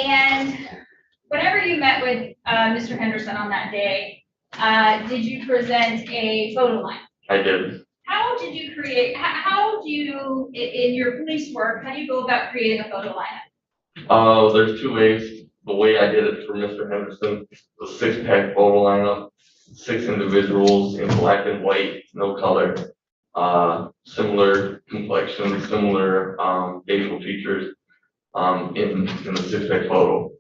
And whenever you met with Mr. Henderson on that day, did you present a photo line? I did. How did you create, how do you, in your police work, how do you go about creating a photo lineup? There's two ways. The way I did it for Mr. Henderson, the 6-pack photo lineup, 6 individuals in black and white, no color, similar complexion, similar facial features in the 6-pack photo.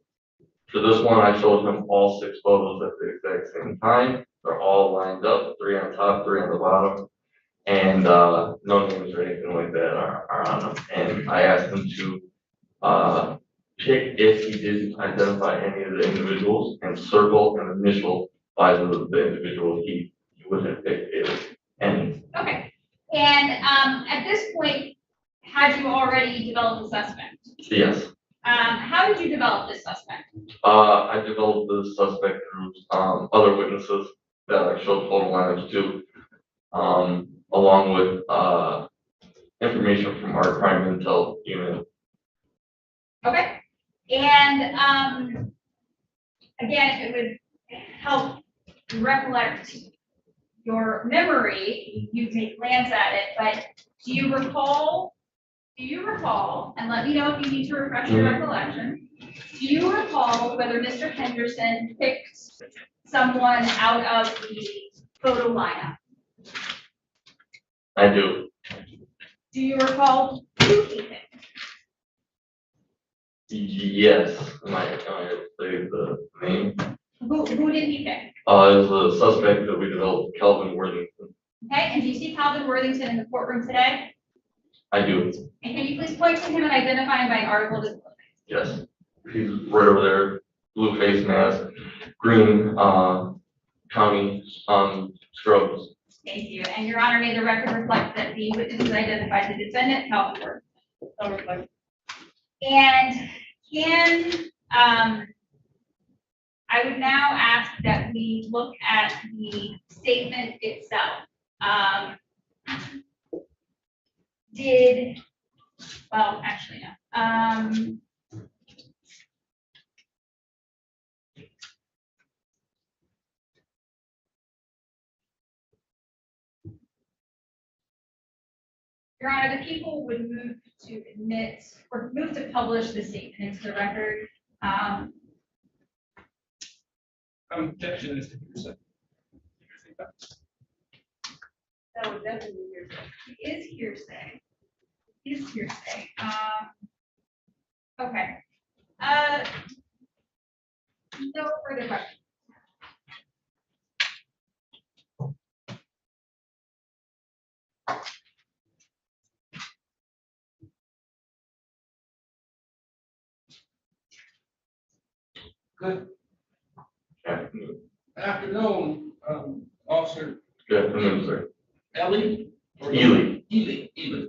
For this one, I showed him all 6 photos at the exact same time. They're all lined up, 3 on top, 3 on the bottom, and no names or anything like that are on them. And I asked him to pick if he didn't identify any of the individuals and circle and initial by the individual he would have picked if any. Okay. And at this point, had you already developed a suspect? Yes. How did you develop this suspect? I developed the suspect through other witnesses that I showed photo lineups to, along with information from our crime intel unit. Okay. And again, if it would help recollect your memory, you may glance at it, but do you recall, and let me know if you need to refresh your recollection, do you recall whether Mr. Henderson picked someone out of the photo lineup? I do. Do you recall who he picked? Yes. Am I say the name? Who did he pick? It was a suspect that we developed, Calvin Worthington. Okay, and do you see Calvin Worthington in the courtroom today? I do. And can you please point to him and identify him by an article of his clothing? Yes. He's right over there, blue face mask, green county scrubs. Thank you. And Your Honor, may the record reflect that the witnesses identified the defendant, Calvin Worthington. And can, I would now ask that we look at the statement itself. Well, actually, no. Your Honor, the people would move to admit or move to publish the statement into the record. Objection is to hearsay. That would definitely be hearsay. It is hearsay. It is hearsay. Okay. No further questions. Good Afternoon. afternoon, Officer Good afternoon, sir. Ellie? Ely. Ely. Yes.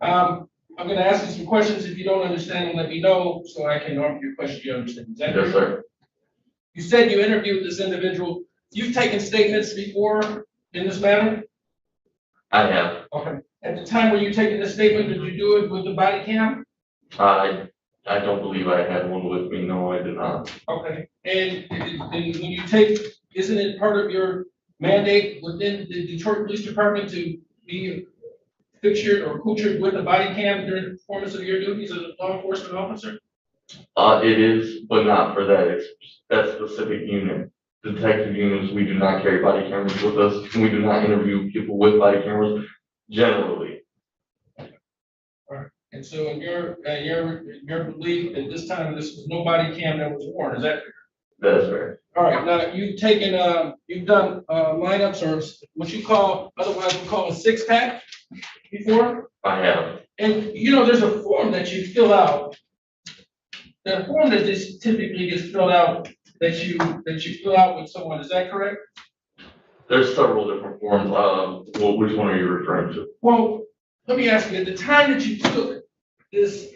I'm going to ask you some questions. If you don't understand, let me know so I can answer your question you understand. Is that Yes, sir. You said you interviewed this individual. You've taken statements before in this manner? I have. Okay. At the time when you taking this statement, did you do it with the body cam? I don't believe I had one with me. No, I did not. Okay. And when you take, isn't it part of your mandate within the Detroit Police Department to be fixtured or accoutred with a body cam during the performance of your duties as a law enforcement officer? It is, but not for that. It's that specific unit. Detective units, we do not carry body cameras with us. We do not interview people with body cameras generally. All right. And so in your belief at this time, this was no body cam that was worn, is that fair? That is fair. All right, now you've done lineups or what you call, otherwise we call a 6-pack before? I have. And you know, there's a form that you fill out. The form that just typically gets filled out that you fill out with someone, is that correct? There's several different forms. Which one are you referring to? Well, let me ask you, at the time that you took this,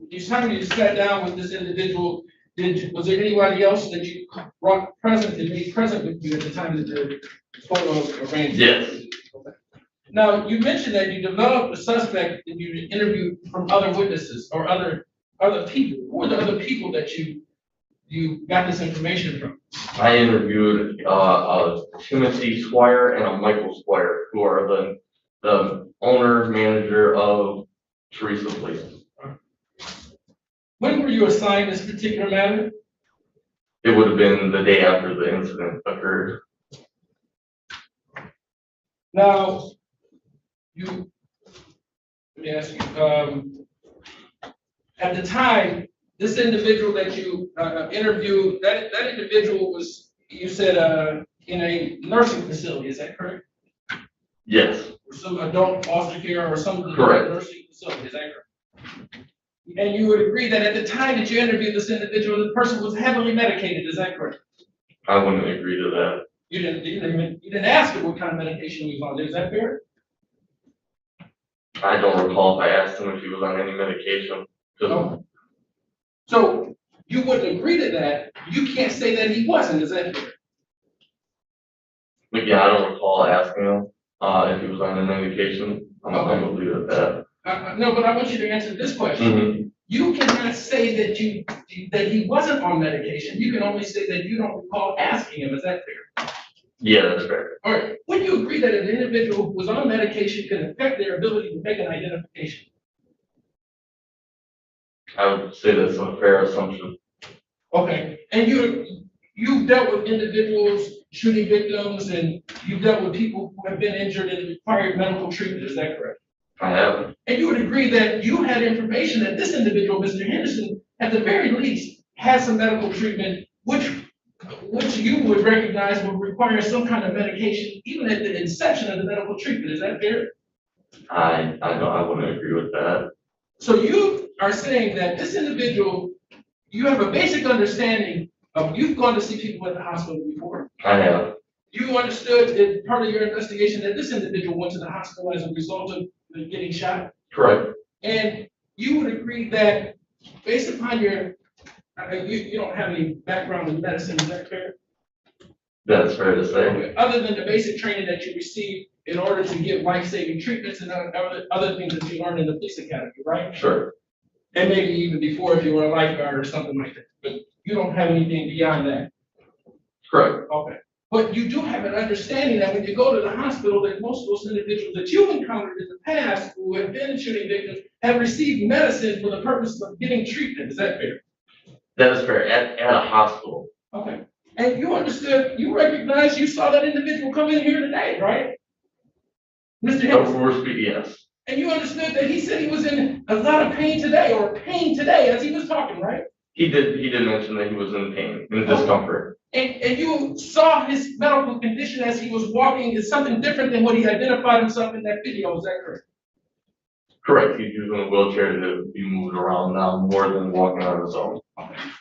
you sat down with this individual, was there anybody else that you brought present and made present with you at the time that the photo was arranged? Yes. Okay. Now, you mentioned that you developed a suspect and you interviewed from other witnesses or other other people? Who are the other people that you got this information from? I interviewed Timothy Squire and a Michael Squire, who are the owner manager of Teresa Place. When were you assigned this particular matter? It would have been the day after the incident occurred. Now, let me ask you, at the time, this individual that you interviewed, that individual was, you said, in a nursing facility, is that correct? Yes, Or some adult foster care or some Correct. nursing facility, is that correct? And you would agree that at the time that you interviewed this individual, the person was heavily medicated, is that correct? I wouldn't agree to that. You didn't ask her what kind of medication he was on, is that fair? I don't recall if I asked him if he was on any medication. 'Cause No. So you wouldn't agree to that, you can't say that he wasn't, is that fair? Again, I don't recall asking him if he was on any medication. I'm gonna leave it at that. No, but I want you to answer this question. Mhm. You cannot say that that he wasn't on medication, you can only say that you don't recall asking him, is that fair? Yeah, that's fair. All right, would you agree that an individual who was on medication can affect their ability to make an identification? I would say that's a fair assumption. Okay, and you've dealt with individuals, shooting victims, and you've dealt with people who have been injured and required medical treatment, is that correct? I have. And you would agree that you had information that this individual, Mr. Henderson, at the very least, has some medical treatment, which you would recognize would require some kind of medication, even at the inception of the medical treatment, is that fair? I wouldn't agree with that. So you are saying that this individual, you have a basic understanding of, you've gone to see people at the hospital before. I have. You understood in part of your investigation that this individual went to the hospital as a result of getting shot. Correct. And you would agree that based upon your, you don't have any background in medicine, is that fair? That's fair to say. Okay. Other than the basic training that you received in order to give life-saving treatments and other things that you learned in the police academy, right? Sure. And maybe even before if you were a lifeguard or something like that, but you don't have anything beyond that. Correct. Okay. But you do have an understanding that when you go to the hospital, that most of those individuals that you've encountered in the past who have been shooting victims have received medicine for the purpose of getting treatment. Is that fair? That is fair. At a hospital. Okay. And you understood, you recognized, you saw that individual come in here today, right? Mr. Henderson. Yes. And you understood that he said he was in a lot of pain today, or pain today as he was talking, right? He did mention that he was in pain, in discomfort. And you saw his medical condition as he was walking is something different than what he identified himself in that video, is that correct? Correct. He's using a wheelchair to be moved around now more than walking on his own.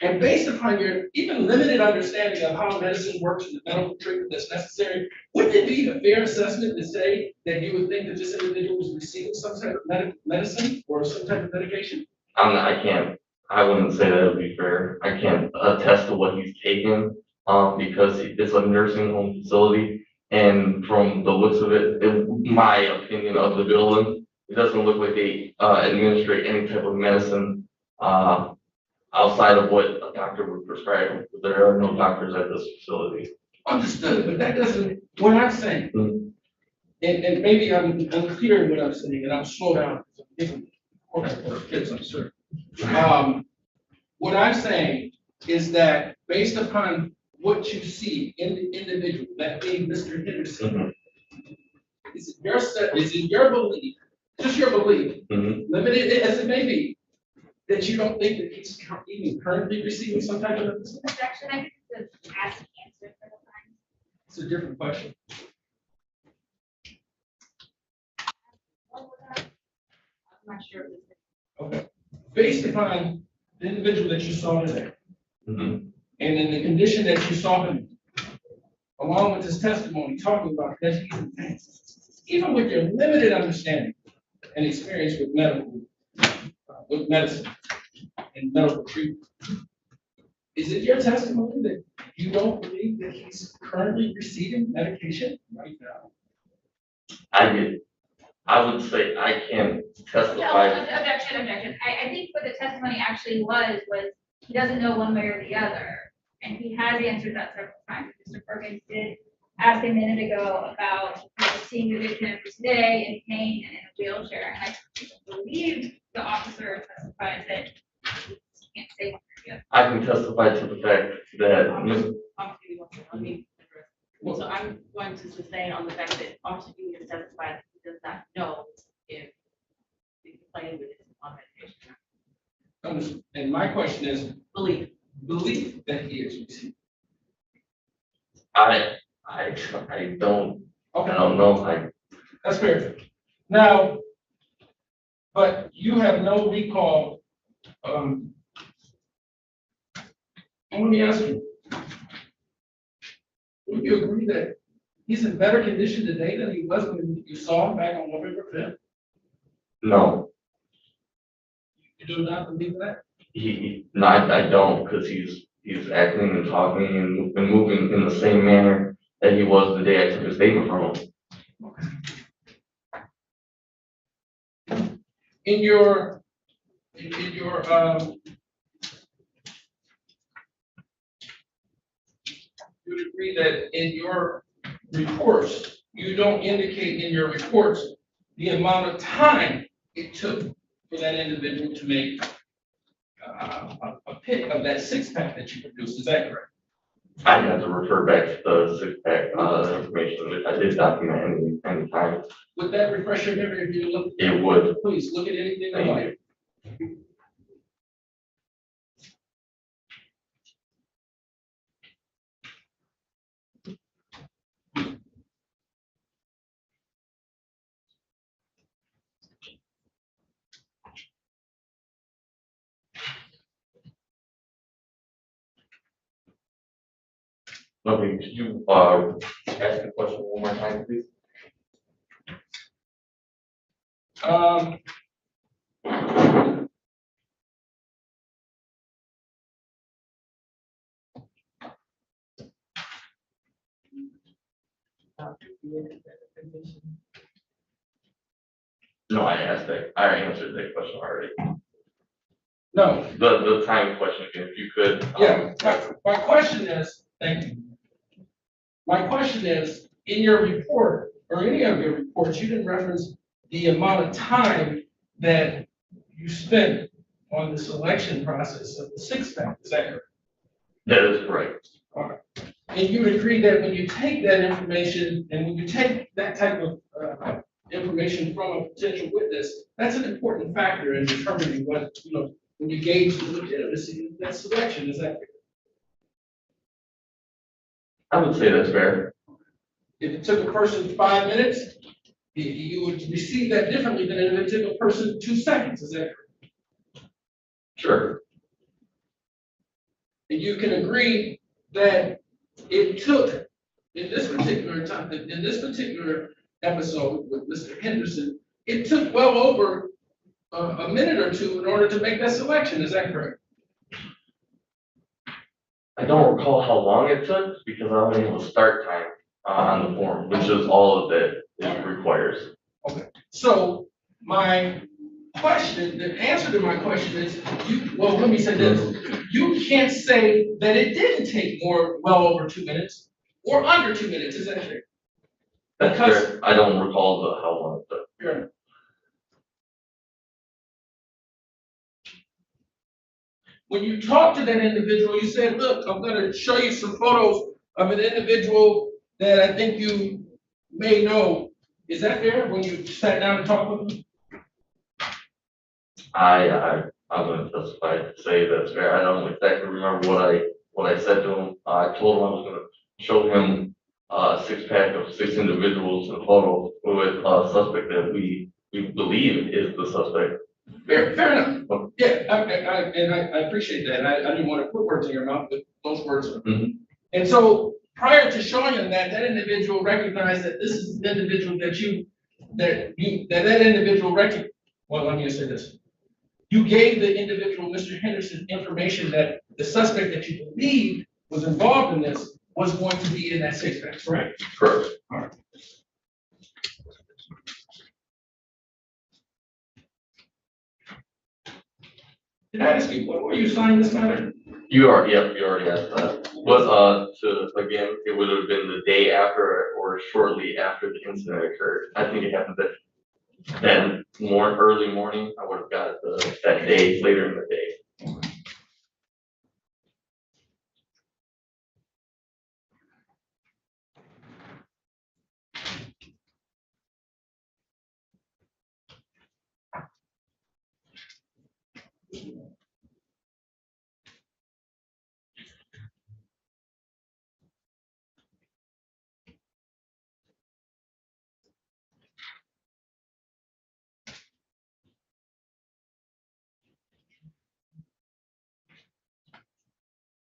And based upon your even limited understanding of how medicine works and the medical treatment that's necessary, wouldn't it be a fair assessment to say that you would think that this individual was receiving some type of medicine or some type of medication? I wouldn't say that would be fair. I can't attest to what he's taken, because it's a nursing home facility. And from the looks of it, in my opinion of the building, it doesn't look like they administrate any type of medicine outside of what a doctor would prescribe. There are no doctors at this facility. Understood, but that doesn't, what I'm saying, and maybe I'm unclear in what I'm saying, and I'll slow down. Kids, I'm sure. What I'm saying is that based upon what you see in the individual, that being Mr. Henderson, is it your belief, just your belief, limited as it may be, that you don't think that he's even currently receiving some type of medicine? Objection, I think it's the ask and answer for the time. It's a different question. I'm not sure. Okay. Based upon the individual that you saw today, and in the condition that you saw him, along with his testimony, talking about that he's in pain, even with your limited understanding and experience with medicine and medical treatment, is it your testimony that you don't believe that he's currently receiving medication right now? I did. I would say I can't No, testify. objection. I think what the testimony actually was he doesn't know one way or the other. And he has answered that several times. Mr. Perkins did ask a minute ago about seeing the victim every day in pain and in a wheelchair. And I believe the officer testified that he can't say one way or the other. I can testify to the fact that Let me address. So I'm going to sustain on the fact that Officer Union testified that he does not know if the complainant is on medication. And my question is, Believe. belief that he is receiving. I don't know. That's fair. Now, but you have no recall, let me ask you. Would you agree that he's in better condition today than he was when you saw him back on November 5th? No, You do not believe that? I don't, because he's acting and talking and moving in the same manner that he was the day I took a statement from him. In your, you would agree that in your reports, you don't indicate in your reports the amount of time it took for that individual to make a pick of that six-pack that you produced, is that correct? I have to refer back to the six-pack information, which I did document any time. Would that refresh your memory if you look? It would. Please, look at anything Thank about it. Okay, could you ask the question one more time, please? No, I answered that question already. No, The time question, if you could. yeah, my question is, thank you. My question is, in your report, or any of your reports, you didn't reference the amount of time that you spent on the selection process of the six-pack, is that correct? That is correct. And you would agree that when you take that information, and when you take that type of information from a potential witness, that's an important factor in determining what, when you gauge the legitimacy of that selection, is that fair? I would say that's fair. If it took a person 5 minutes, you would receive that differently than if it took a person 2 seconds, is that correct? Sure. And you can agree that it took, in this particular time, in this particular episode with Mr. Henderson, it took well over a minute or two in order to make that selection, is that correct? I don't recall how long it took because I only have a start time on the form, which is all of that it requires. Okay, so my question, the answer to my question is, well, let me say this. You can't say that it didn't take well over 2 minutes or under 2 minutes, is that fair? That's Because- fair. I don't recall how long it took. Fair. When you talk to that individual, you said, look, I'm gonna show you some photos of an individual that I think you may know. Is that fair when you sat down and talked with them? I'm gonna testify to say that's fair. I don't exactly remember what I said to him. I told him I was gonna show him a six-pack of 6 individuals in photos with a suspect that we believe is the suspect. Fair enough. Yeah, I appreciate that. I didn't want to put words in your mouth, but those words are. Mhm. And so prior to showing him that individual recognized that this is the individual that individual well, let me just say this. You gave the individual, Mr. Henderson, information that the suspect that you believed was involved in this was going to be in that six-pack, correct? Correct. All right. Did I ask you, when were you signing this matter? You already asked that. But, again, it would have been the day after or shortly after the incident occurred. I think it happened that early morning. I would have got it that day, later in the day.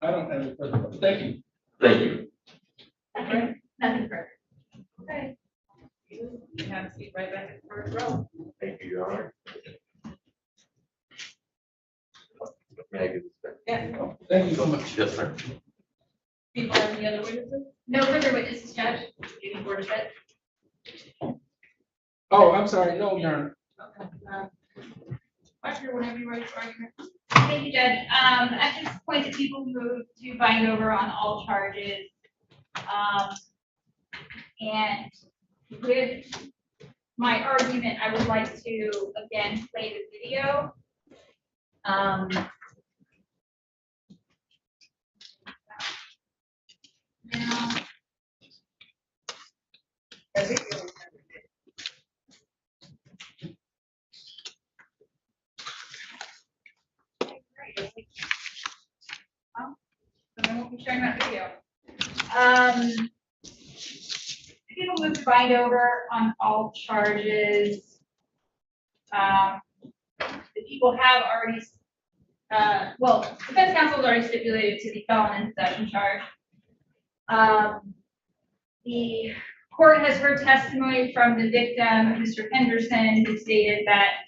I don't have any further. Thank you. Thank you. Okay, nothing further. Okay. You have a seat right back in the first row. Thank you, Your Honor. May I get this back? Yeah. Thank you so much. Yes, sir. People have any other witnesses? No further witnesses, Judge. Any board of ed? Oh, I'm sorry, no, Your Honor. Okay. Usher, whenever you're ready for argument. Thank you, Judge. At this point, the people move to bind over on all charges. And with my argument, I would like to again play the video. Now. So I won't be showing that video. People move to bind over on all charges. The people have already, well, defense counsel has already stipulated to the felon in possession charge. The court has heard testimony from the victim, Mr. Henderson, who stated that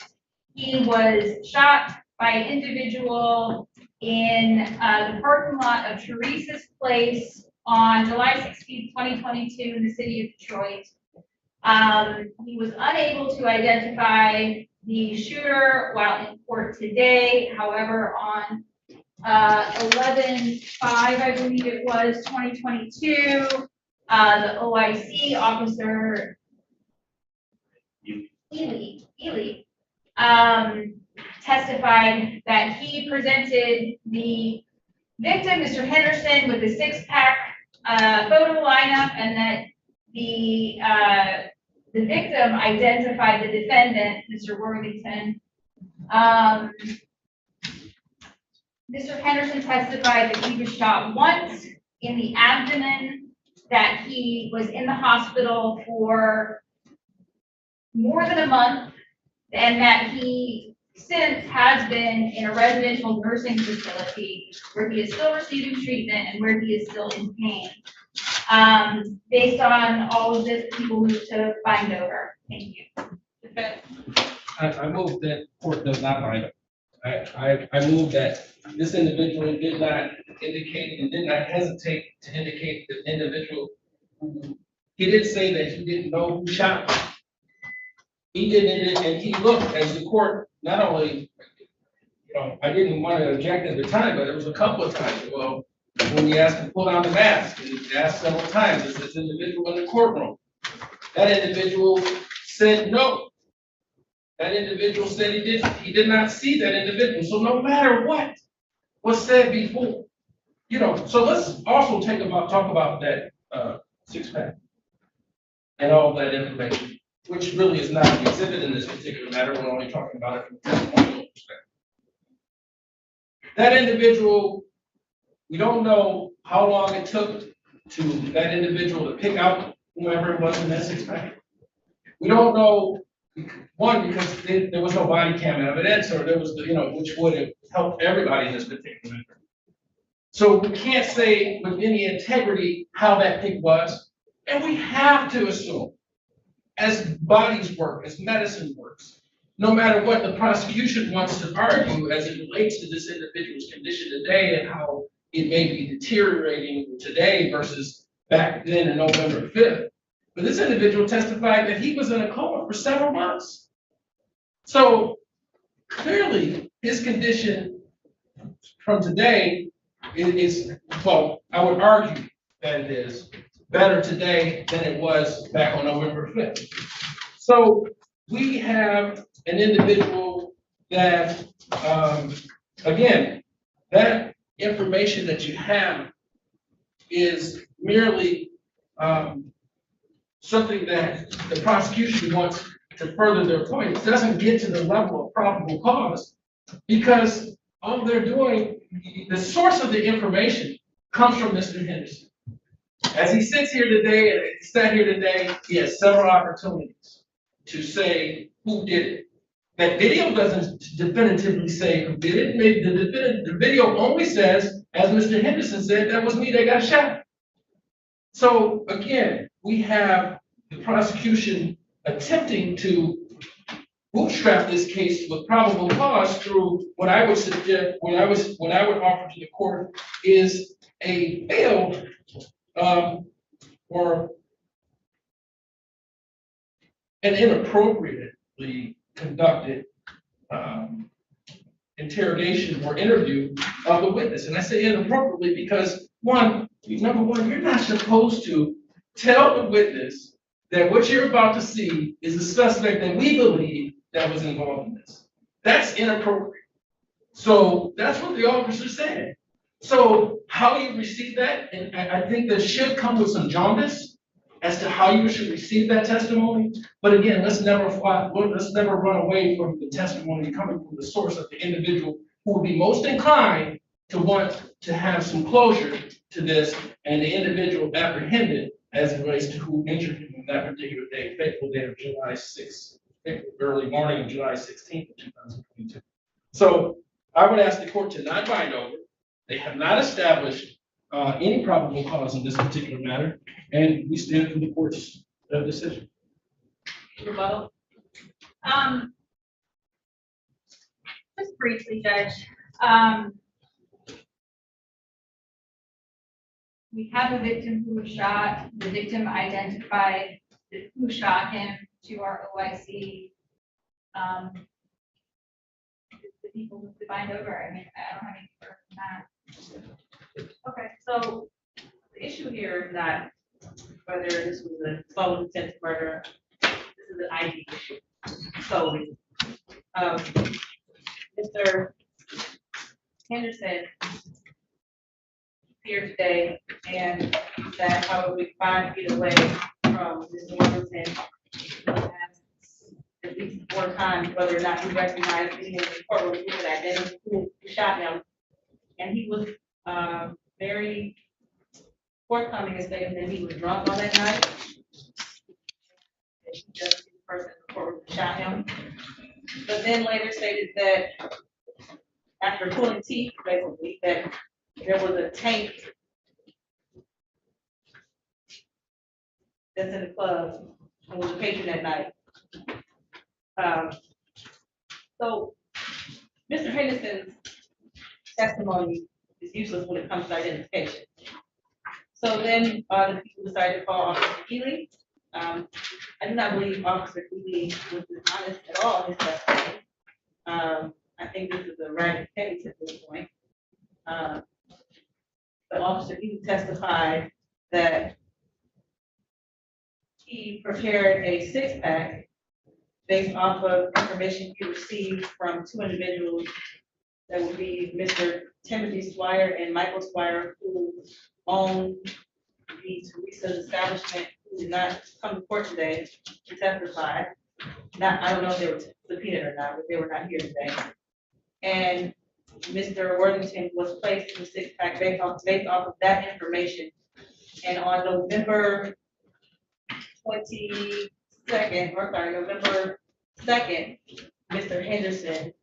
he was shot by an individual in the parking lot of Teresa's Place on July 16, 2022 in the city of Detroit. He was unable to identify the shooter while in court today. However, on 11/5, I believe it was, 2022, the OIC officer, Ely, testified that he presented the victim, Mr. Henderson, with a 6-pack photo lineup, and that the victim identified the defendant, Mr. Worthington. Mr. Henderson testified that he was shot once in the abdomen, that he was in the hospital for more than a month, and that he since has been in a residential nursing facility where he is still receiving treatment and where he is still in pain. Based on all of this, people move to bind over. Thank you. I move that court does not bind up. I move that this individual did not indicate and did not hesitate to indicate the individual who, he did say that he didn't know who shot him. He didn't, and he looked as the court, not only, I didn't want to object at the time, but there was a couple of times, well, when he asked to pull down the mask, and he asked several times, is this individual in the courtroom? That individual said no. That individual said he did not see that individual. So no matter what was said before, so let's also talk about that 6-pack and all that information, which really is not an exhibit in this particular matter. We're only talking about it from a testimonial perspective. That individual, we don't know how long it took to that individual to pick out whoever it was in that 6-pack. We don't know, one, because there was no body cam evidence, or there was, which would have helped everybody in this particular matter. So we can't say with any integrity how that pick was, and we have to assume, as bodies work, as medicine works, no matter what the prosecution wants to argue as it relates to this individual's condition today and how it may be deteriorating today versus back then in November 5th. But this individual testified that he was in a coma for several months. So clearly his condition from today, it is, well, I would argue that it is better today than it was back on November 5th. So we have an individual that, again, that information that you have is merely something that the prosecution wants to further their point. It doesn't get to the level of probable cause because all they're doing, the source of the information comes from Mr. Henderson. As he sits here today and he sat here today, he has several opportunities to say who did it. That video doesn't definitively say who did it. Maybe the video only says, as Mr. Henderson said, that was me that got shot. So again, we have the prosecution attempting to bootstrap this case with probable cause through what I would suggest, what I would offer to the court is a failed or an inappropriately conducted interrogation or interview of the witness. And I say inappropriately because number one, you're not supposed to tell the witness that what you're about to see is the suspect that we believe that was involved in this. That's inappropriate. So that's what the officer said. So how you receive that, and I think there should come with some jaundice as to how you should receive that testimony. But again, let's never run away from the testimony coming from the source of the individual who would be most inclined to want to have some closure to this, and the individual apprehended as it relates to who injured him on that particular day, fateful day of July 6th, early morning of July 16th of 2022. So I would ask the court to not bind over. They have not established any probable cause in this particular matter, and we stand for the court's decision. Rebuttal. Just briefly, Judge, we have a victim who was shot. The victim identified who shot him to our OIC. The people who bind over. I mean, I don't have any further than that. Okay, so the issue here is not whether this was a sole intent murder. This is an ID issue solely. Mr. Henderson here today, and that how would we 5 feet away from Mr. Worthington at least 4 times whether or not he recognized me in the courtroom, he could identify who shot him. And he was very forthcoming in stating that he was drunk on that night. That he just the person in the courtroom who shot him. But then later stated that after pulling teeth, basically, that there was a tank that's in the club and was a patron that night. So Mr. Henderson's testimony is useless when it comes to identification. So then the people decided to call Officer Keeley. I do not believe Officer Keeley was dishonest at all in his testimony. I think this is a random case at this point. But Officer Keeley testified that he prepared a 6-pack based off of information he received from 2 individuals that would be Mr. Timothy Swire and Michael Swire, who own the Teresa's establishment, who did not come to court today to testify. I don't know if they were subpoenaed or not, but they were not here today. And Mr. Worthington was placed in the 6-pack based off of that information. And on November 2nd, Mr. Henderson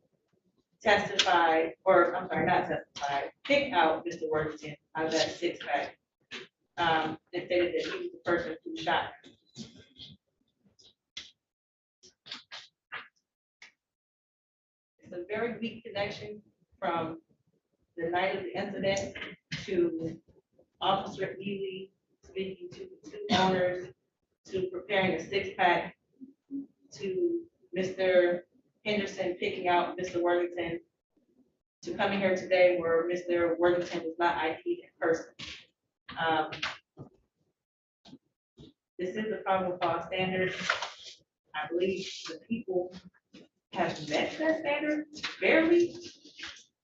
testified, or I'm sorry, not testified, picked out Mr. Worthington out of that 6-pack. And stated that he was the person who shot him. It's a very weak connection from the night of the incident to Officer Ely speaking to the 2 owners, to preparing a 6-pack, to Mr. Henderson picking out Mr. Worthington, to coming here today where Mr. Worthington was not ID'd in person. Um, This is the probable cause standard. I believe the people have met that standard barely.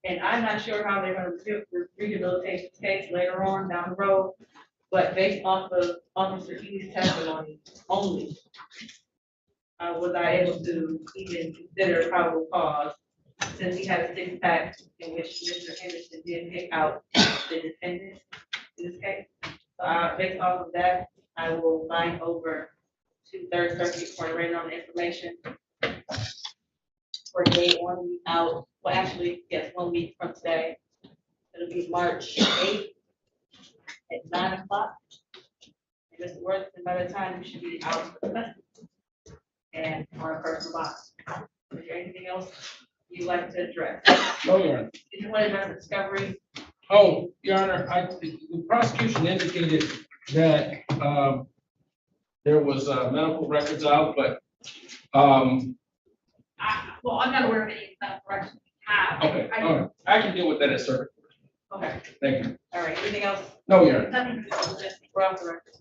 And I'm not sure how they're gonna rehabilitate this case later on down the road. But based off of Officer E's testimony only, was I able to even consider probable cause since he had a six-pack in which Mr. Henderson did pick out the defendant in this case. Based off of that, I will bind over to Third Circuit for writing on the information for a day 1 week out. Well, actually, yes, 1 week from today. It'll be March 8th at 9 o'clock. And Mr. Worthington, by the time you should be out of the custody and on a personal bond. Is there anything else you'd like to address? No, Your Honor. Did you want to address the discovery? Oh, Your Honor, the prosecution indicated that, there was, medical records out, but, Well, I'm not aware of any corrections we have. okay, all right. I can deal with that at circuit. Okay, Thank you. all right, anything else? No, Your Honor. Nothing. We're off the record.